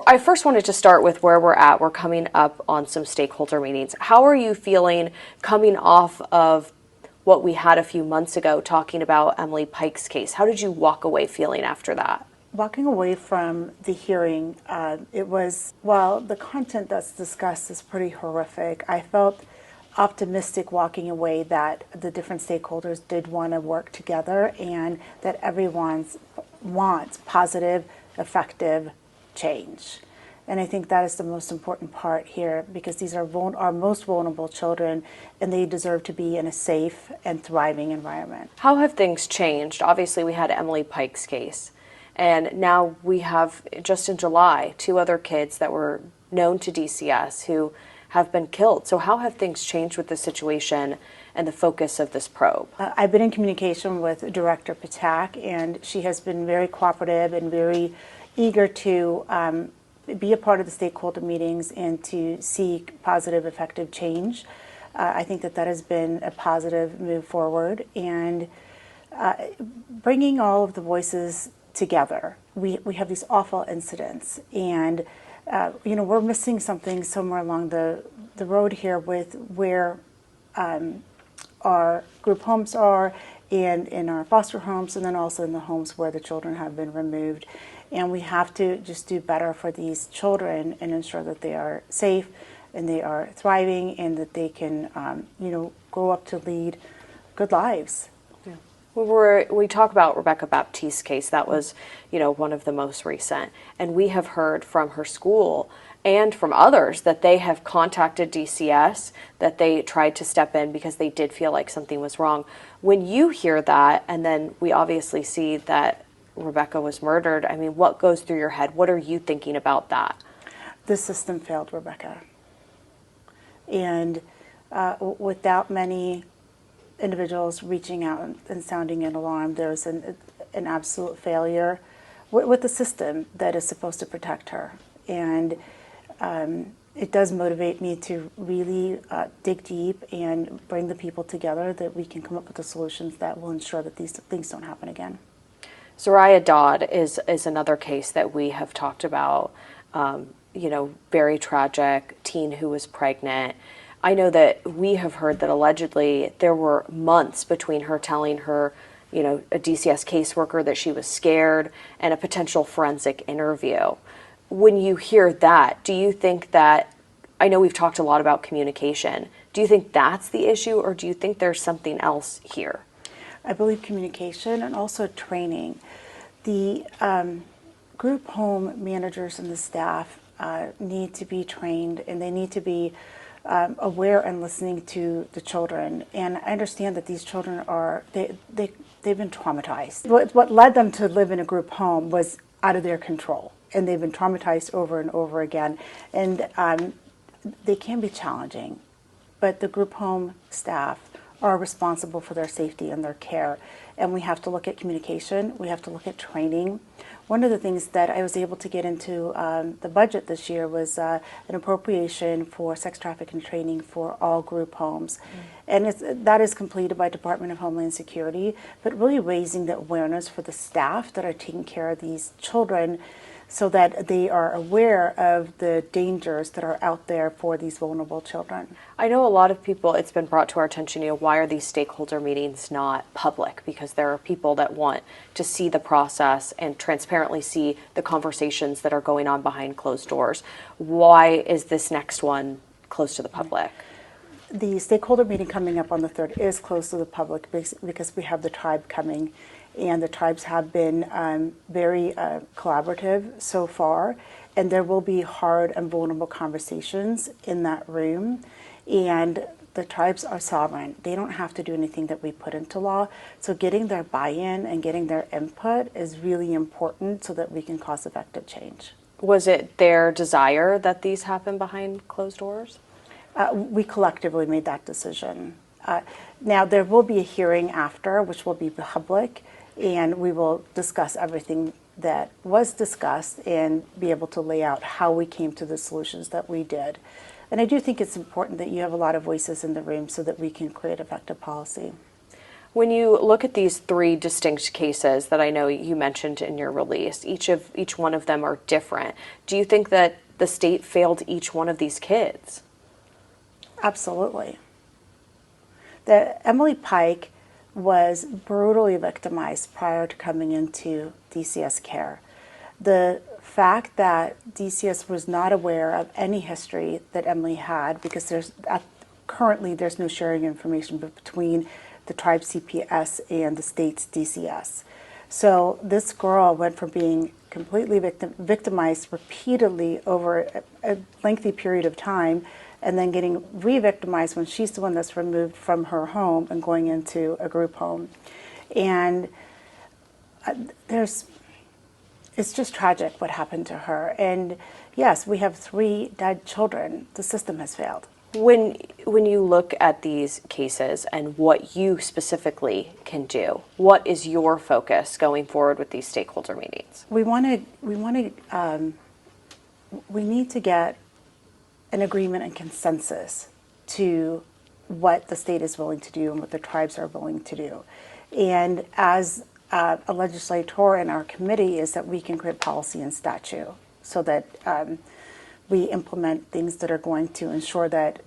I first wanted to start with where we're at. We're coming up on some stakeholder meetings. How are you feeling coming off of what we had a few months ago talking about Emily Pike's case? How did you walk away feeling after that? Walking away from the hearing, while the content that's discussed is pretty horrific, I felt optimistic walking away that the different stakeholders did want to work together and that everyone wants positive, effective change. And I think that is the most important part here, because these are our most vulnerable children, and they deserve to be in a safe and thriving environment. How have things changed? Obviously, we had Emily Pike's case, and now we have, just in July, 2 other kids that were known to DCS who have been killed. So how have things changed with the situation and the focus of this probe? I've been in communication with Director Patak, and she has been very cooperative and very eager to be a part of the stakeholder meetings and to seek positive, effective change. I think that has been a positive move forward, and bringing all of the voices together. We have these awful incidents, and we're missing something somewhere along the road here with where our group homes are, and in our foster homes, and then also in the homes where the children have been removed. And we have to just do better for these children and ensure that they are safe and they are thriving, and that they can, grow up to lead good lives. Yeah. We talk about Rebecca Baptiste's case. That was, one of the most recent. And we have heard from her school and from others that they have contacted DCS, that they tried to step in because they did feel like something was wrong. When you hear that, and then we obviously see that Rebecca was murdered, I mean, what goes through your head? What are you thinking about that? The system failed Rebecca. And without many individuals reaching out and sounding an alarm, there's an absolute failure with the system that is supposed to protect her. And it does motivate me to really dig deep and bring the people together, that we can come up with the solutions that will ensure that these things don't happen again. Zariah Dodd is another case that we have talked about, very tragic, teen who was pregnant. I know that we have heard that allegedly there were months between her telling her, a DCS caseworker that she was scared, and a potential forensic interview. When you hear that, do you think that, I know we've talked a lot about communication, do you think that's the issue, or do you think there's something else here? I believe communication and also training. The group home managers and the staff need to be trained, and they need to be aware and listening to the children. And I understand that these children they've been traumatized. What led them to live in a group home was out of their control, and they've been traumatized over and over again. And they can be challenging, but the group home staff are responsible for their safety and their care. And we have to look at communication, we have to look at training. One of the things that I was able to get into the budget this year was an appropriation for sex trafficking training for all group homes. And that is completed by Department of Homeland Security, but really raising the awareness for the staff that are taking care of these children, so that they are aware of the dangers that are out there for these vulnerable children. I know a lot of people, it's been brought to our attention, why are these stakeholder meetings not public? Because there are people that want to see the process and transparently see the conversations that are going on behind closed doors. Why is this next one close to the public? The stakeholder meeting coming up on the 3rd is close to the public because we have the tribe coming. And the tribes have been very collaborative so far, and there will be hard and vulnerable conversations in that room. And the tribes are sovereign. They don't have to do anything that we put into law. So getting their buy-in and getting their input is really important, so that we can cost-effective change. Was it their desire that these happen behind closed doors? We collectively made that decision. Now, there will be a hearing after, which will be public, and we will discuss everything that was discussed and be able to lay out how we came to the solutions that we did. And I do think it's important that you have a lot of voices in the room so that we can create effective policy. When you look at these three distinct cases that I know you mentioned in your release, each one of them are different. Do you think that the state failed each one of these kids? Absolutely. Emily Pike was brutally victimized prior to coming into DCS care. The fact that DCS was not aware of any history that Emily had, because currently there's no sharing information between the tribe CPS and the state's DCS. So this girl went from being completely victimized repeatedly over a lengthy period of time, and then getting re-victimized when she's the one that's removed from her home and going into a group home. And it's just tragic what happened to her. And yes, we have 3 dead children. The system has failed. When you look at these cases and what you specifically can do, what is your focus going forward with these stakeholder meetings? We need to get an agreement and consensus to what the state is willing to do and what the tribes are willing to do. And as a legislator in our committee is that we can create policy and statute so that we implement things that are going to ensure that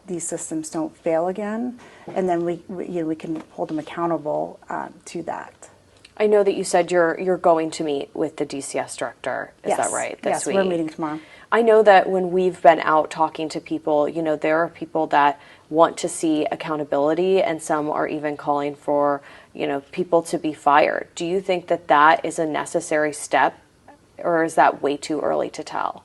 these systems don't fail again, and then we can hold them accountable to that. I know that you said you're going to meet with the DCS director. Is that right? This week? Yes, we're meeting tomorrow. I know that when we've been out talking to people, there are people that want to see accountability, and some are even calling for, people to be fired. Do you think that that is a necessary step, or is that way too early to tell?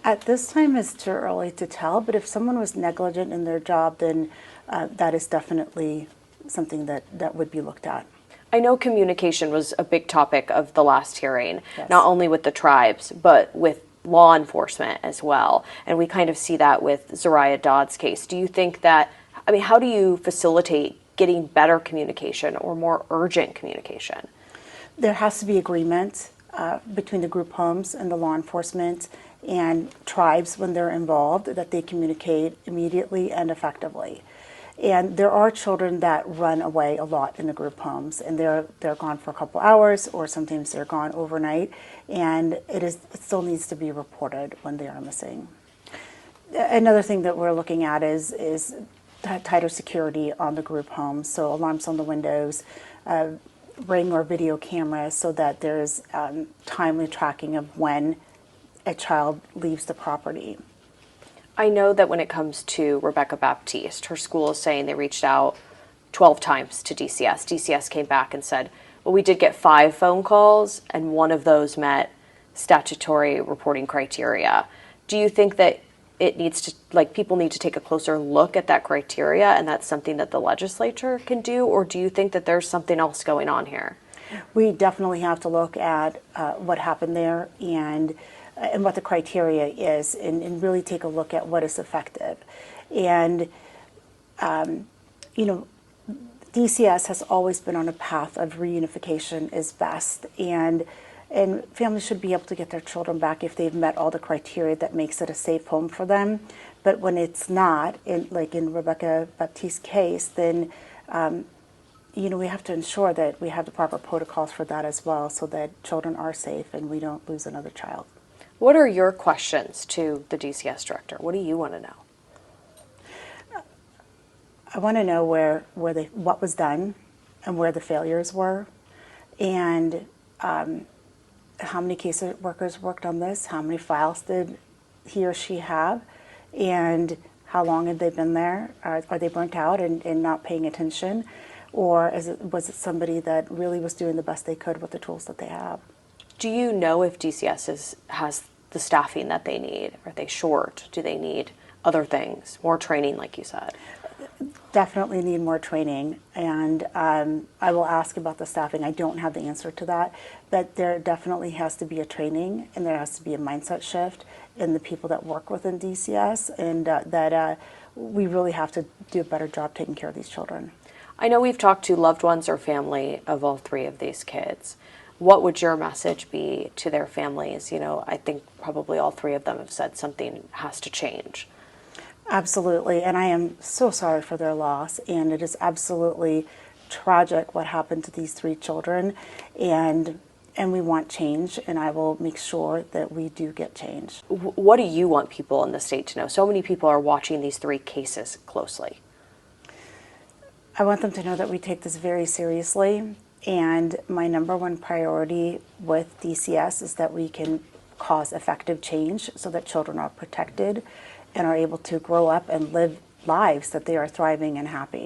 At this time, it's too early to tell, but if someone was negligent in their job, then that is definitely something that would be looked at. I know communication was a big topic of the last hearing, yes, not only with the tribes, but with law enforcement as well. And we kind of see that with Zariah Dodd's case. Do you think that, how do you facilitate getting better communication or more urgent communication? There has to be agreement between the group homes and the law enforcement and tribes when they're involved, that they communicate immediately and effectively. And there are children that run away a lot in the group homes, and they're gone for a couple hours, or sometimes they're gone overnight, and it still needs to be reported when they are missing. Another thing that we're looking at is tighter security on the group homes, so alarms on the windows, ring or video cameras, so that there's timely tracking of when a child leaves the property. I know that when it comes to Rebecca Baptiste, her school is saying they reached out 12 times to DCS. DCS came back and said, well, we did get 5 phone calls, and one of those met statutory reporting criteria. Do you think that it needs to, people need to take a closer look at that criteria, and that's something that the legislature can do, or do you think that there's something else going on here? We definitely have to look at what happened there and what the criteria is, and really take a look at what is effective. And, DCS has always been on a path of reunification is best, and families should be able to get their children back if they've met all the criteria that makes it a safe home for them. But when it's not, like in Rebecca Baptiste's case, then we have to ensure that we have the proper protocols for that as well, so that children are safe and we don't lose another child. What are your questions to the DCS director? What do you want to know? I want to know what was done and where the failures were, and how many case workers worked on this, how many files did he or she have, and how long had they been there? Are they burnt out and not paying attention? Or was it somebody that really was doing the best they could with the tools that they have? Do you know if DCS has the staffing that they need? Are they short? Do they need other things, more training, like you said? Definitely need more training, and I will ask about the staffing. I don't have the answer to that, but there definitely has to be a training, and there has to be a mindset shift in the people that work within DCS, and that we really have to do a better job taking care of these children. I know we've talked to loved ones or family of all 3 of these kids. What would your message be to their families? I think probably all 3 of them have said something has to change. Absolutely, and I am so sorry for their loss, and it is absolutely tragic what happened to these 3 children, and we want change, and I will make sure that we do get change. What do you want people in the state to know? So many people are watching these 3 cases closely. I want them to know that we take this very seriously, and my number 1 priority with DCS is that we can cause effective change so that children are protected and are able to grow up and live lives that they are thriving and happy.